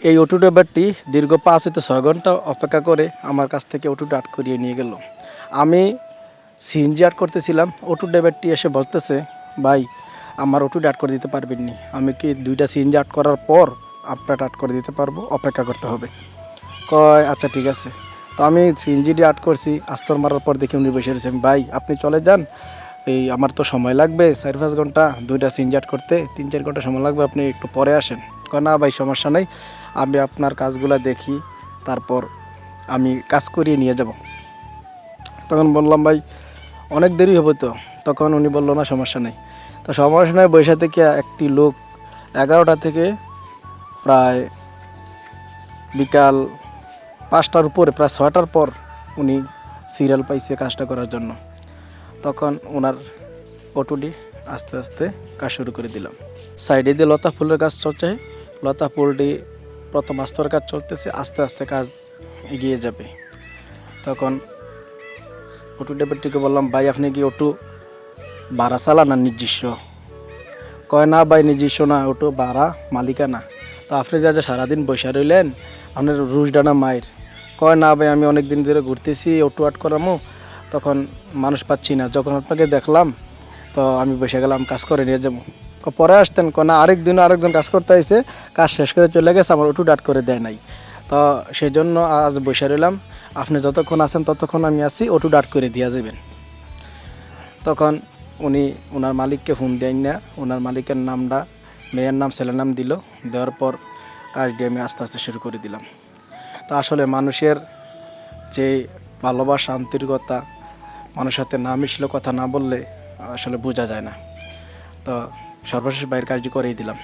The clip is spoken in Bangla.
এই অটো ড্রাইভারটি দীর্ঘ 5 হতে 6 ঘন্টা অপেক্ষা করে আমার কাছ থেকে অটোটা আট করিয়ে নিয়ে গেল। আমি সিএনজি আট করতেছিলাম, অটো ড্রাইভারটি এসে বলতেছে, ভাই আমার অটোটা আট করে দিতে পারবেন নি? আমি কি 2টা সিএনজি আট করার পর আপনারটা আট করে দিতে পারবো, অপেক্ষা করতে হবে। কয় আচ্ছা ঠিক আছে। তো আমি সিএনজিটি আট করছি, আস্তর মারার পর দেখি উনি বসে রয়েছেন, ভাই আপনি চলে যান, এই আমার তো সময় লাগবে 4-5 ঘন্টা, 2টা সিএনজি আট করতে 3-4 ঘন্টা সময় লাগবে, আপনি একটু পরে আসেন। কয় না ভাই সমস্যা নেই, আমি আপনার কাজগুলো দেখি, তারপর আমি কাজ করিয়ে নিয়ে যাব। তখন বললাম ভাই অনেক দেরি হবে তো। তখন উনি বললো না সমস্যা নেই। তো সমস্যা নয়, বৈশা থেকে একটি লোক 11টা থেকে প্রায় বিকাল 5টার উপরে, প্রায় 6টার পর উনি সিরিয়াল পাইছে কাজটা করার জন্য। তখন ওনার অটোটি আস্তে আস্তে কাজ শুরু করে দিলাম। সাইডে দিয়ে লতা ফুলের কাজ চলছে, লতা ফুলটি প্রথম আস্তর কাজ চলতেছে, আস্তে আস্তে কাজ এগিয়ে যাবে। তখন অটো ড্রাইভারটিকে বললাম, ভাই আপনি কি অটো ভাড়া চালান না নিজস্ব? কয় না ভাই নিজস্ব না, অটো ভাড়া মালিকানা। তো আপনি যা সারাদিন বসে রইলেন, আপনার রুশ ডানা মায়ের। কয় না ভাই আমি অনেক দিন ধরে ঘুরতেছি, অটো আট করামো, তখন মানুষ পাচ্ছি না, যখন আপনাকে দেখলাম তো আমি বসে গেলাম, কাজ করে নিয়ে যাবো। পরে আসতেন, না আরেকজন কাজ করতে আসছে, কাজ শেষ করে চলে গেছে, আমার অটো আট করে দেয় নাই। তো সেই জন্য আজ বসে রইলাম, আপনি যতক্ষণ আছেন ততক্ষণ আমি আছি, অটো আট করে দিয়ে যাবেন। তখন উনি ওনার মালিককে ফোন দেন না, ওনার মালিকের নামটা, মেয়ের নাম ছেলের নাম দিল, দেওয়ার পর কাজটি আমি আস্তে আস্তে শুরু করে দিলাম। তো আসলে মানুষের যে ভালোবাসা, আন্তরিকতা, মানুষের সাথে না মিশলে, কথা না বললে আসলে বোঝা যায় না। তো সর্বশেষ বাইরের কাজটি করেই দিলাম।